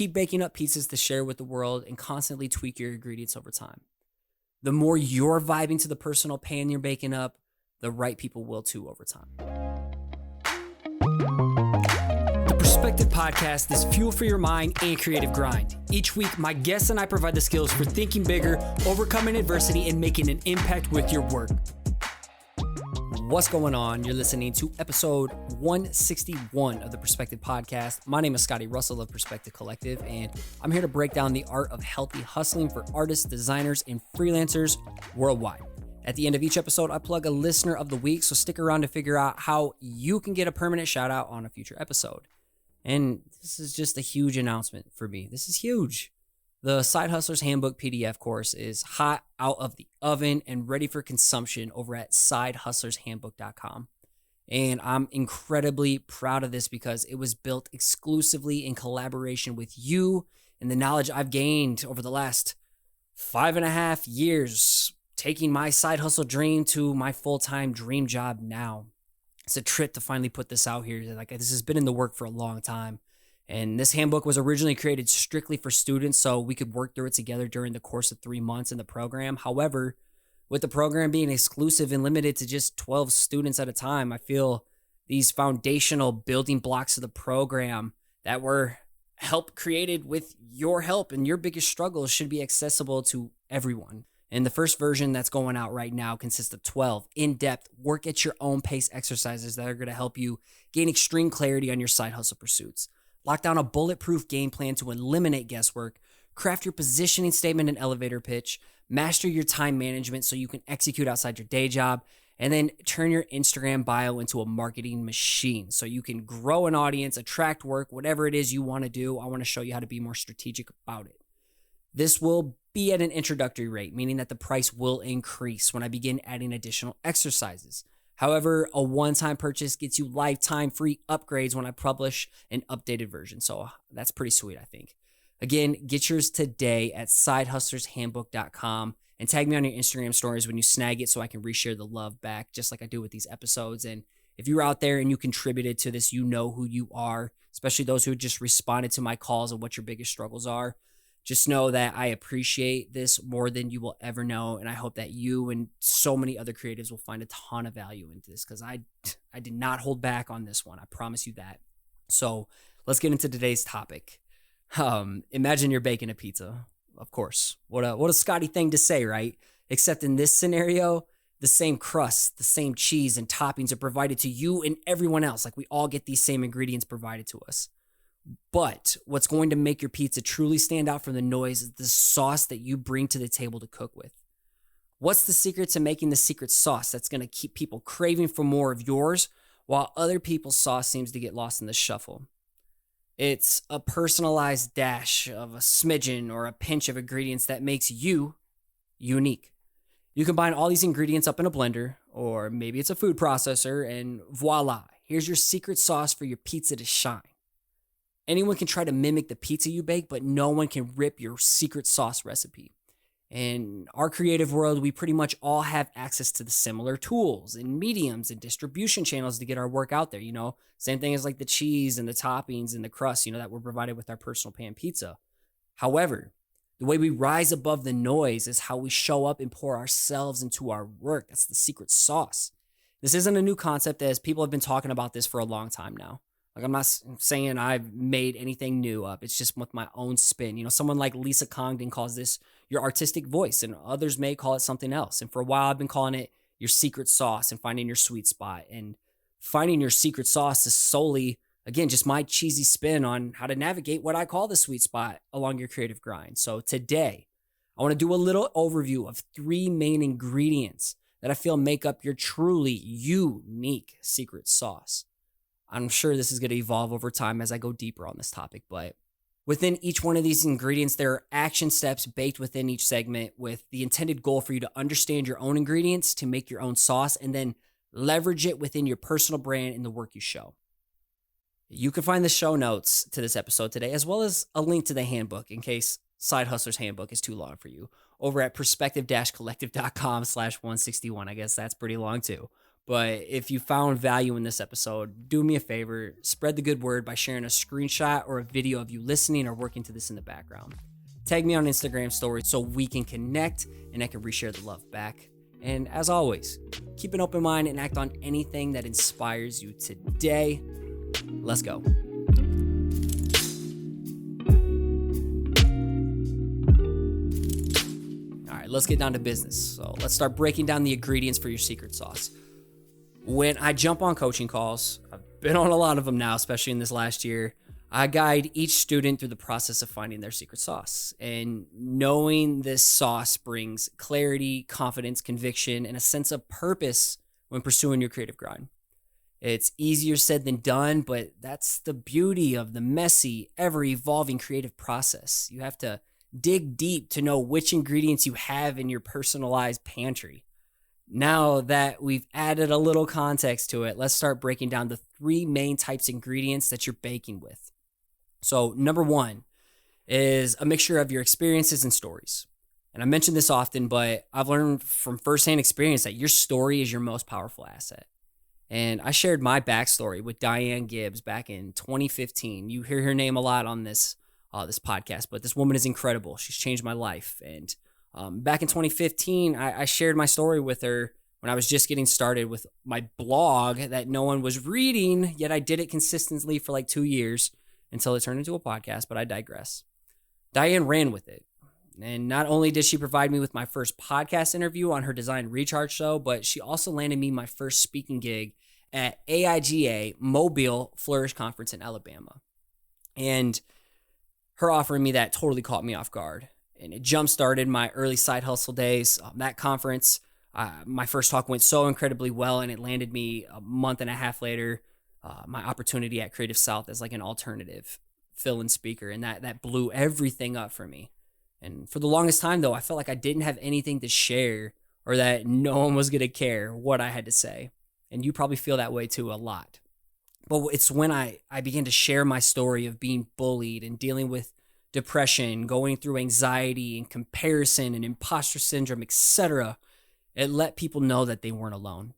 keep baking up pizzas to share with the world and constantly tweak your ingredients over time. The more you're vibing to the personal pan you're baking up, the right people will too over time. The Perspective Podcast is fuel for your mind and creative grind. Each week, my guests and I provide the skills for thinking bigger, overcoming adversity, and making an impact with your work. What's going on? You're listening to episode 161 of the Perspective Podcast. My name is Scotty.D.Russell of Perspective Collective, and I'm here to break down the art of healthy hustling for artists, designers, and freelancers worldwide. At the end of each episode, I plug a listener of the week, so stick around to figure out how you can get a permanent shout out on a future episode. And this is just a huge announcement for me. This is huge. The Side Hustlers Handbook PDF course is hot out of the oven and ready for consumption over at sidehustlershandbook.com. And I'm incredibly proud of this because it was built exclusively in collaboration with you and the knowledge I've gained over the last 5.5 years, taking my side hustle dream to my full-time dream job now. It's a trip to finally put this out here. Like, this has been in the work for a long time. And this handbook was originally created strictly for students so we could work through it together during the course of 3 months in the program. However, with the program being exclusive and limited to just 12 students at a time, I feel these foundational building blocks of the program that were created with your help and your biggest struggles should be accessible to everyone. And the first version that's going out right now consists of 12 in-depth, work at your own pace exercises that are going to help you gain extreme clarity on your side hustle pursuits. Lock down a bulletproof game plan to eliminate guesswork, craft your positioning statement and elevator pitch, master your time management so you can execute outside your day job, and then turn your Instagram bio into a marketing machine so you can grow an audience, attract work, whatever it is you want to do. I want to show you how to be more strategic about it. This will be at an introductory rate, meaning that the price will increase when I begin adding additional exercises. However, a one-time purchase gets you lifetime free upgrades when I publish an updated version. So that's pretty sweet, I think. Again, get yours today at sidehustlershandbook.com and tag me on your Instagram stories when you snag it so I can reshare the love back, just like I do with these episodes. And if you're out there and you contributed to this, you know who you are, especially those who just responded to my calls of what your biggest struggles are. Just know that I appreciate this more than you will ever know, and I hope that you and so many other creatives will find a ton of value into this because I did not hold back on this one. I promise you that. So let's get into today's topic. Imagine you're baking a pizza. Of course. What a Scotty thing to say, right? Except in this scenario, the same crust, the same cheese and toppings are provided to you and everyone else. Like, we all get these same ingredients provided to us. But what's going to make your pizza truly stand out from the noise is the sauce that you bring to the table to cook with. What's the secret to making the secret sauce that's going to keep people craving for more of yours while other people's sauce seems to get lost in the shuffle? It's a personalized dash of a smidgen or a pinch of ingredients that makes you unique. You combine all these ingredients up in a blender, or maybe it's a food processor, and voila, here's your secret sauce for your pizza to shine. Anyone can try to mimic the pizza you bake, but no one can rip your secret sauce recipe. In our creative world, we pretty much all have access to the similar tools and mediums and distribution channels to get our work out there. Same thing as like the cheese and the toppings and the crust, that we're provided with our personal pan pizza. However, the way we rise above the noise is how we show up and pour ourselves into our work. That's the secret sauce. This isn't a new concept, as people have been talking about this for a long time now. Like, I'm not saying I've made anything new up. It's just with my own spin. Someone like Lisa Congdon calls this your artistic voice, and others may call it something else. And for a while, I've been calling it your secret sauce and finding your sweet spot. And finding your secret sauce is solely, again, just my cheesy spin on how to navigate what I call the sweet spot along your creative grind. So today, I want to do a little overview of 3 main ingredients that I feel make up your truly unique secret sauce. I'm sure this is going to evolve over time as I go deeper on this topic, but within each one of these ingredients, there are action steps baked within each segment with the intended goal for you to understand your own ingredients, to make your own sauce, and then leverage it within your personal brand in the work you show. You can find the show notes to this episode today, as well as a link to the handbook in case Side Hustlers Handbook is too long for you, over at perspective-collective.com/161. I guess that's pretty long too. But if you found value in this episode, do me a favor, spread the good word by sharing a screenshot or a video of you listening or working to this in the background. Tag me on Instagram stories so we can connect and I can reshare the love back. And as always, keep an open mind and act on anything that inspires you today. Let's go. All right, let's get down to business. So let's start breaking down the ingredients for your secret sauce. When I jump on coaching calls, I've been on a lot of them now, especially in this last year, I guide each student through the process of finding their secret sauce. And knowing this sauce brings clarity, confidence, conviction, and a sense of purpose when pursuing your creative grind. It's easier said than done, but that's the beauty of the messy, ever-evolving creative process. You have to dig deep to know which ingredients you have in your personalized pantry. Now that we've added a little context to it, let's start breaking down the 3 main types of ingredients that you're baking with. So number 1 is a mixture of your experiences and stories. And I mention this often, but I've learned from firsthand experience that your story is your most powerful asset. And I shared my backstory with Diane Gibbs back in 2015. You hear her name a lot on this podcast, but this woman is incredible. She's changed my life. And back in 2015, I shared my story with her when I was just getting started with my blog that no one was reading, yet I did it consistently for like 2 years until it turned into a podcast, but I digress. Diane ran with it. And not only did she provide me with my first podcast interview on her Design Recharge show, but she also landed me my first speaking gig at AIGA Mobile Flourish Conference in Alabama. And her offering me that totally caught me off guard. And it jump-started my early side hustle days. That conference, my first talk went so incredibly well, and it landed me a month and a half later my opportunity at Creative South as like an alternative fill-in speaker, and that blew everything up for me. And for the longest time, though, I felt like I didn't have anything to share or that no one was going to care what I had to say. And you probably feel that way too a lot. But it's when I began to share my story of being bullied and dealing with depression, going through anxiety and comparison and imposter syndrome, etc. It let people know that they weren't alone.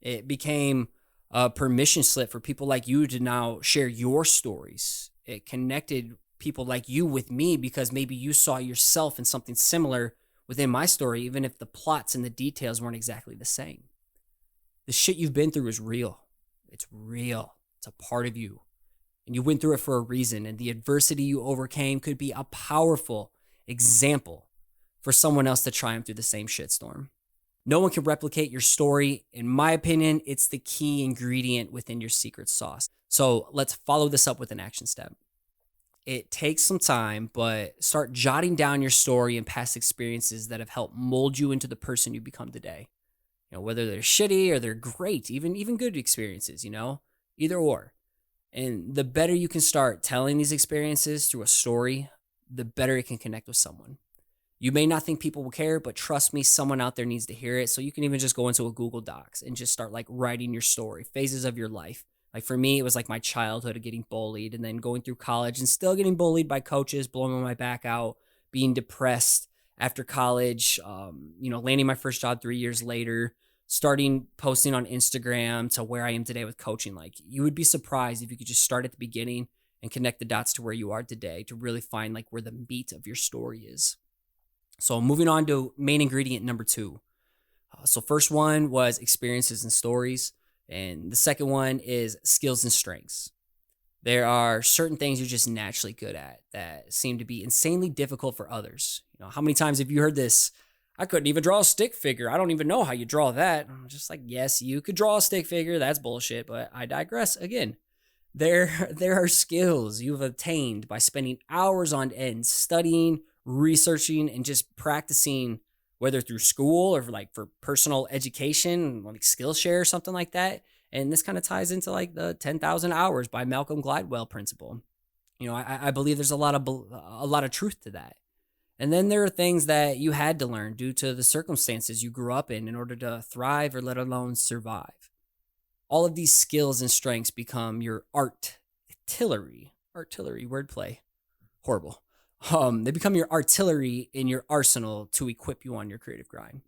It became a permission slip for people like you to now share your stories. It connected people like you with me because maybe you saw yourself in something similar within my story, even if the plots and the details weren't exactly the same. The shit you've been through is real. It's real. It's a part of you. And you went through it for a reason, and the adversity you overcame could be a powerful example for someone else to triumph through the same shitstorm. No one can replicate your story. In my opinion, it's the key ingredient within your secret sauce. So let's follow this up with an action step. It takes some time, but start jotting down your story and past experiences that have helped mold you into the person you become today. You know, whether they're shitty or they're great, even good experiences, either or. And the better you can start telling these experiences through a story, the better it can connect with someone. You may not think people will care, but trust me, someone out there needs to hear it. So you can even just go into a Google Docs and just start like writing your story, phases of your life. Like for me, it was like my childhood of getting bullied and then going through college and still getting bullied by coaches, blowing my back out, being depressed after college, landing my first job 3 years later, starting posting on Instagram to where I am today with coaching. Like you would be surprised if you could just start at the beginning and connect the dots to where you are today to really find like where the meat of your story is. So moving on to main ingredient number 2. So first one was experiences and stories. And the second one is skills and strengths. There are certain things you're just naturally good at that seem to be insanely difficult for others. How many times have you heard this? I couldn't even draw a stick figure. I don't even know how you draw that. I'm just like, yes, you could draw a stick figure. That's bullshit, but I digress again. There are skills you've obtained by spending hours on end studying, researching, and just practicing, whether through school or for personal education, like Skillshare or something like that. And this kind of ties into like the 10,000 hours by Malcolm Gladwell principle. I believe there's a lot of truth to that. And then there are things that you had to learn due to the circumstances you grew up in order to thrive or let alone survive. All of these skills and strengths become your artillery, wordplay, horrible. They become your artillery in your arsenal to equip you on your creative grind.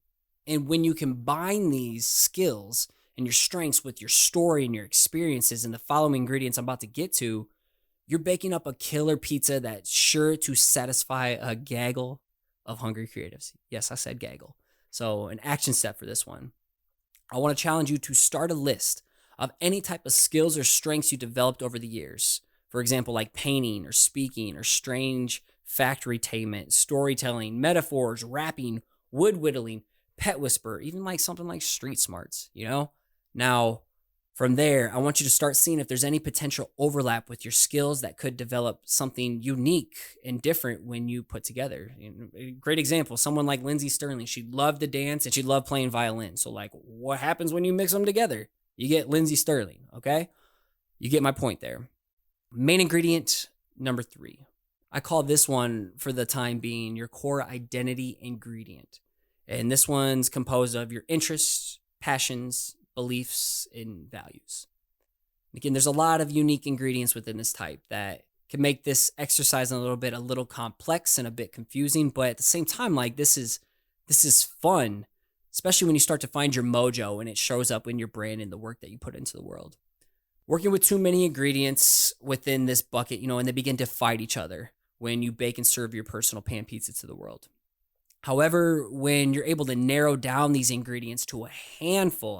And when you combine these skills and your strengths with your story and your experiences and the following ingredients I'm about to get to, you're baking up a killer pizza that's sure to satisfy a gaggle of hungry creatives. Yes, I said gaggle. So an action step for this one. I want to challenge you to start a list of any type of skills or strengths you developed over the years. For example, like painting or speaking or strange factory-tainment, storytelling, metaphors, rapping, wood whittling, pet whisper, even like something like street smarts, Now, from there, I want you to start seeing if there's any potential overlap with your skills that could develop something unique and different when you put together. A great example, someone like Lindsay Sterling, she loved to dance and she loved playing violin. So like, what happens when you mix them together? You get Lindsay Sterling, okay? You get my point there. Main ingredient number 3. I call this one, for the time being, your core identity ingredient. And this one's composed of your interests, passions, beliefs, and values. Again, there's a lot of unique ingredients within this type that can make this exercise a little complex and a bit confusing, but at the same time, like this is fun, especially when you start to find your mojo and it shows up in your brand and the work that you put into the world. Working with too many ingredients within this bucket, and they begin to fight each other when you bake and serve your personal pan pizza to the world. However, when you're able to narrow down these ingredients to a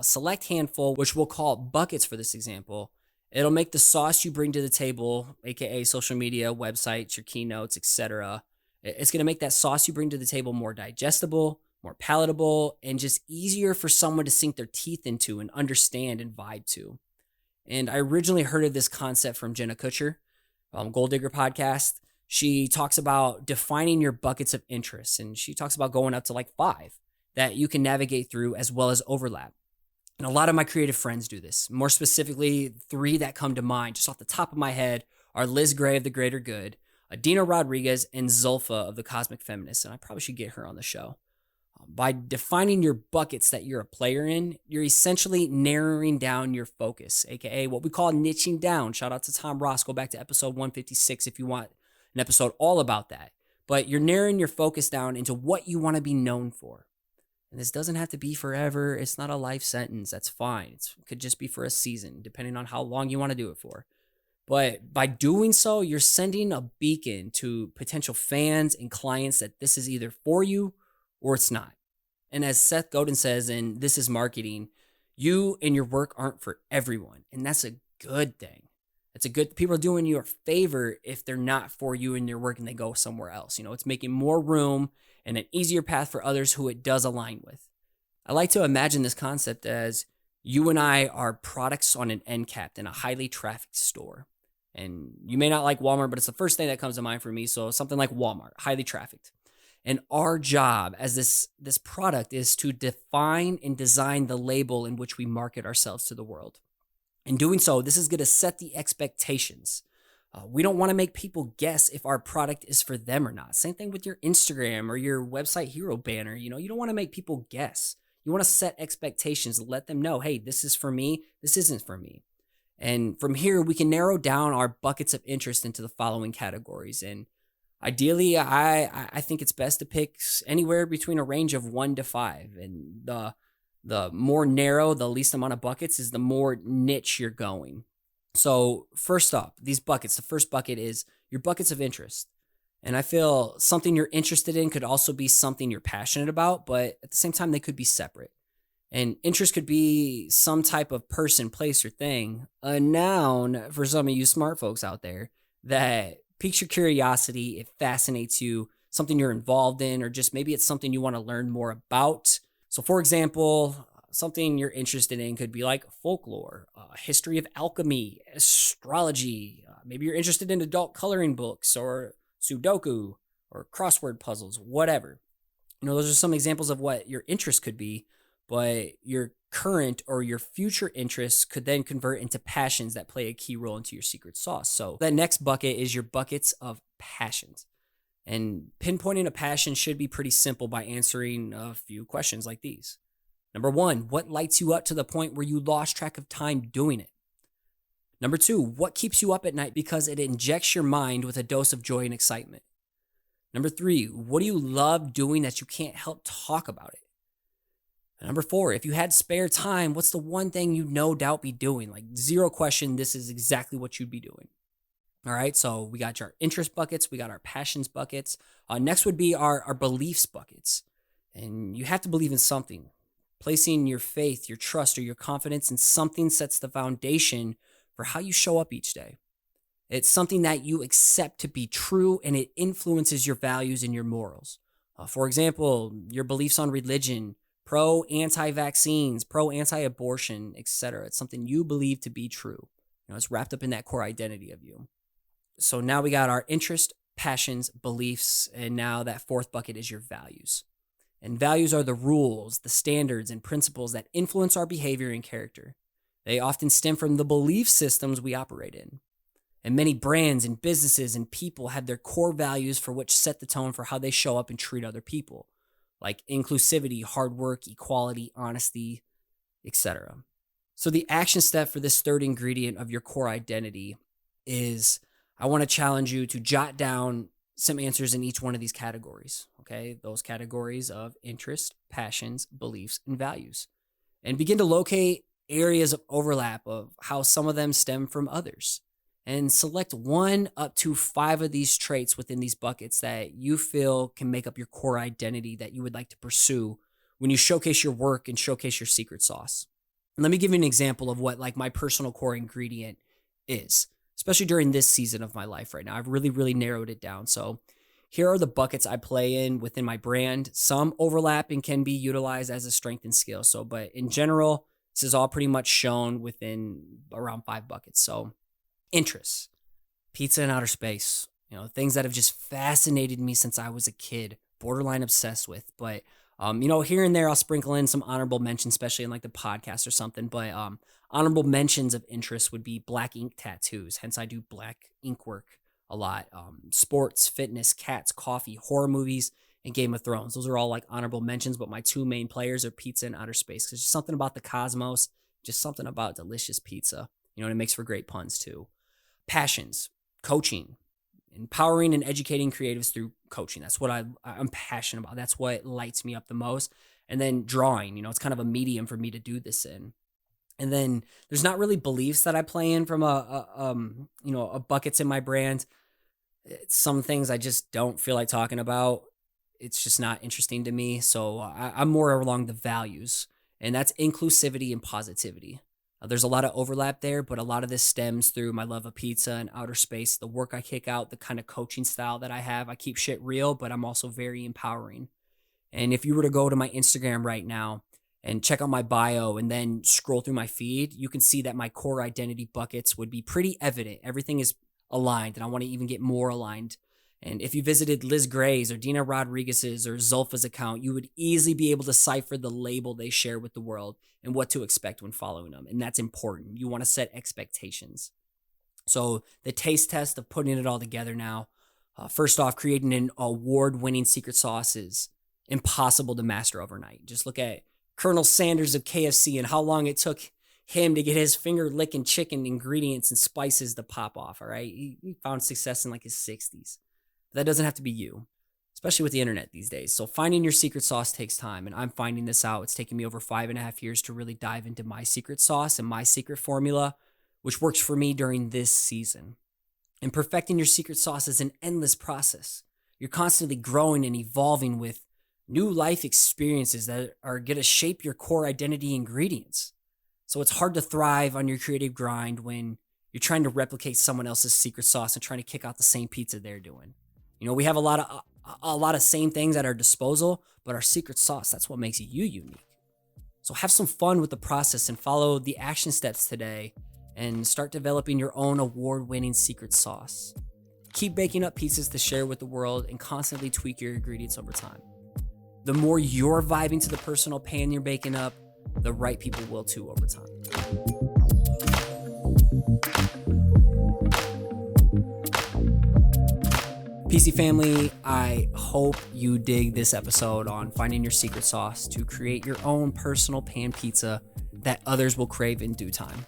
select handful, which we'll call buckets for this example, it'll make the sauce you bring to the table, aka social media, websites, your keynotes, etc. It's going to make that sauce you bring to the table more digestible, more palatable, and just easier for someone to sink their teeth into and understand and vibe to. And I originally heard of this concept from Jenna Kutcher, Gold Digger podcast. She talks about defining your buckets of interest, and she talks about going up to like 5 that you can navigate through as well as overlap. And a lot of my creative friends do this. More specifically, 3 that come to mind just off the top of my head are Liz Gray of The Greater Good, Adina Rodriguez, and Zulfa of The Cosmic Feminist, and I probably should get her on the show. By defining your buckets that you're a player in, you're essentially narrowing down your focus, aka what we call niching down. Shout out to Tom Ross. Go back to episode 156 if you want an episode all about that. But you're narrowing your focus down into what you want to be known for. And this doesn't have to be forever. It's not a life sentence. That's fine. It could just be for a season, depending on how long you want to do it for. But by doing so, you're sending a beacon to potential fans and clients that this is either for you or it's not. And as Seth Godin says in This Is Marketing, you and your work aren't for everyone. And that's a good thing. People are doing you a favor if they're not for you and your work and they go somewhere else. It's making more room and an easier path for others who it does align with. I like to imagine this concept as you and I are products on an end cap in a highly trafficked store. And you may not like Walmart, but it's the first thing that comes to mind for me. So something like Walmart, highly trafficked. And our job as this product is to define and design the label in which we market ourselves to the world. In doing so, this is going to set the expectations. We don't want to make people guess if our product is for them or not. Same thing with your Instagram or your website hero banner. You don't want to make people guess. You want to set expectations, let them know, hey, this is for me, this isn't for me. And from here, we can narrow down our buckets of interest into the following categories. And ideally, I think it's best to pick anywhere between a range of 1 to 5. And the more narrow, the least amount of buckets is the more niche you're going. So first up, these buckets, the first bucket is your buckets of interest. And I feel something you're interested in could also be something you're passionate about, but at the same time, they could be separate. And interest could be some type of person, place, or thing, a noun for some of you smart folks out there that piques your curiosity, it fascinates you, something you're involved in, or just maybe it's something you want to learn more about. So for example, something you're interested in could be like folklore, history of alchemy, astrology. Maybe you're interested in adult coloring books or Sudoku or crossword puzzles, whatever. Those are some examples of what your interest could be, but your current or your future interests could then convert into passions that play a key role into your secret sauce. So that next bucket is your buckets of passions. And pinpointing a passion should be pretty simple by answering a few questions like these. Number 1, what lights you up to the point where you lost track of time doing it? Number 2, what keeps you up at night because it injects your mind with a dose of joy and excitement? Number 3, what do you love doing that you can't help talk about it? Number 4, if you had spare time, what's the one thing you'd no doubt be doing? Like zero question, this is exactly what you'd be doing. All right, so we got our interest buckets, we got our passions buckets. Next would be our beliefs buckets. And you have to believe in something. Placing your faith, your trust, or your confidence in something sets the foundation for how you show up each day. It's something that you accept to be true, and it influences your values and your morals. For example, your beliefs on religion, pro anti-vaccines, pro anti-abortion, etc. It's something you believe to be true. It's wrapped up in that core identity of you. So now we got our interest, passions, beliefs, and now that 4th bucket is your values. And values are the rules, the standards, and principles that influence our behavior and character. They often stem from the belief systems we operate in. And many brands and businesses and people have their core values for which set the tone for how they show up and treat other people, like inclusivity, hard work, equality, honesty, etc. So the action step for this 3rd ingredient of your core identity is I want to challenge you to jot down some answers in each one of these categories, okay? Those categories of interest, passions, beliefs, and values. And begin to locate areas of overlap of how some of them stem from others. And select 1 up to 5 of these traits within these buckets that you feel can make up your core identity that you would like to pursue when you showcase your work and showcase your secret sauce. And let me give you an example of what like my personal core ingredient is, especially during this season of my life right now. I've really narrowed it down. So here are the buckets I play in within my brand. Some overlap and can be utilized as a strength and skill. But in general, this is all pretty much shown within around 5 buckets. So interests, pizza in outer space, things that have just fascinated me since I was a kid, borderline obsessed with. But, here and there I'll sprinkle in some honorable mentions, especially in like the podcast or something. But honorable mentions of interest would be black ink tattoos. Hence, I do black ink work a lot. Sports, fitness, cats, coffee, horror movies, and Game of Thrones. Those are all like honorable mentions, but my 2 main players are pizza and outer space. There's just something about the cosmos, just something about delicious pizza. And it makes for great puns too. Passions, coaching, empowering and educating creatives through coaching. That's what I'm passionate about. That's what lights me up the most. And then drawing, it's kind of a medium for me to do this in. And then there's not really beliefs that I play in from a buckets in my brand. Some things I just don't feel like talking about. It's just not interesting to me. So I'm more along the values, and that's inclusivity and positivity. There's a lot of overlap there, but a lot of this stems through my love of pizza and outer space, the work I kick out, the kind of coaching style that I have. I keep shit real, but I'm also very empowering. And if you were to go to my Instagram right now and check out my bio and then scroll through my feed, you can see that my core identity buckets would be pretty evident. Everything is aligned, and I want to even get more aligned. And if you visited Liz Gray's or Dina Rodriguez's or Zulfa's account, you would easily be able to decipher the label they share with the world and what to expect when following them. And that's important. You want to set expectations. So the taste test of putting it all together now, first off, creating an award-winning secret sauce is impossible to master overnight. Just look at Colonel Sanders of KFC and how long it took him to get his finger-licking chicken ingredients and spices to pop off, all right? He found success in like his 60s. That doesn't have to be you, especially with the internet these days. So finding your secret sauce takes time, and I'm finding this out. It's taken me over 5.5 years to really dive into my secret sauce and my secret formula, which works for me during this season. And perfecting your secret sauce is an endless process. You're constantly growing and evolving with new life experiences that are going to shape your core identity ingredients. So it's hard to thrive on your creative grind when you're trying to replicate someone else's secret sauce and trying to kick out the same pizza they're doing. We have a lot of same things at our disposal, but our secret sauce, that's what makes you unique. So have some fun with the process and follow the action steps today and start developing your own award-winning secret sauce. Keep baking up pieces to share with the world and constantly tweak your ingredients over time. The more you're vibing to the personal pan you're baking up, the right people will too over time. PC family, I hope you dig this episode on finding your secret sauce to create your own personal pan pizza that others will crave in due time.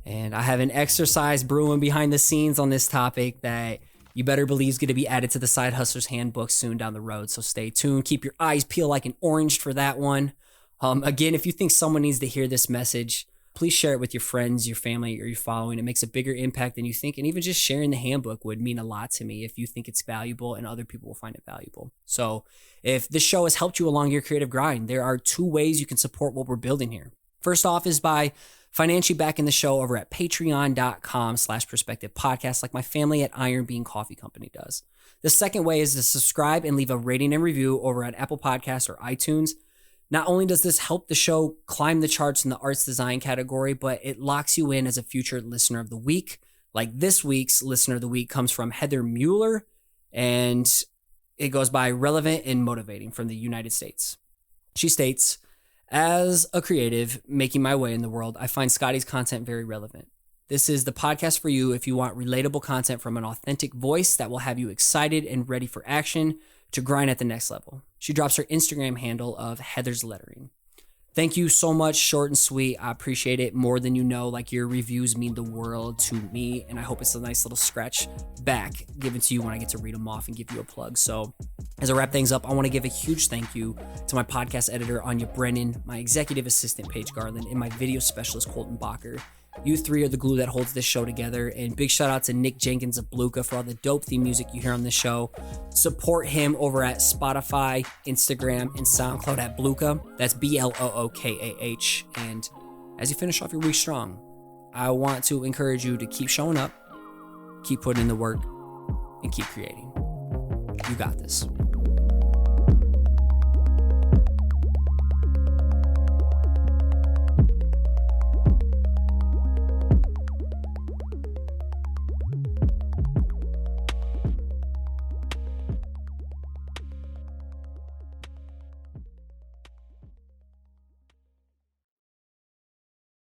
And I have an exercise brewing behind the scenes on this topic that you better believe is going to be added to the Side Hustler's Handbook soon down the road. So stay tuned. Keep your eyes peeled like an orange for that one. Again, if you think someone needs to hear this message, please share it with your friends, your family, or your following. It makes a bigger impact than you think. And even just sharing the handbook would mean a lot to me if you think it's valuable and other people will find it valuable. So if this show has helped you along your creative grind, there are 2 ways you can support what we're building here. First off is by financially backing the show over at patreon.com/perspective podcast, like my family at Iron Bean Coffee Company does. The second way is to subscribe and leave a rating and review over at Apple Podcasts or iTunes. Not only does this help the show climb the charts in the arts design category, but it locks you in as a future listener of the week. Like this week's listener of the week comes from Heather Mueller, and it goes by Relevant and Motivating from the United States. She states, as a creative making my way in the world, I find Scotty's content very relevant. This is the podcast for you if you want relatable content from an authentic voice that will have you excited and ready for action to grind at the next level. She drops her Instagram handle of Heather's Lettering. Thank you so much, short and sweet. I appreciate it more than you know. Like, your reviews mean the world to me, and I hope it's a nice little scratch back given to you when I get to read them off and give you a plug. So as I wrap things up, I want to give a huge thank you to my podcast editor, Anya Brennan, my executive assistant, Paige Garland, and my video specialist, Colton Bacher. You 3 are the glue that holds this show together. And big shout out to Nick Jenkins of Bluka for all the dope theme music you hear on this show. Support him over at Spotify, Instagram, and SoundCloud at Bluka. That's BLOOKAH. And as you finish off your week strong, I want to encourage you to keep showing up, keep putting in the work, and keep creating. You got this.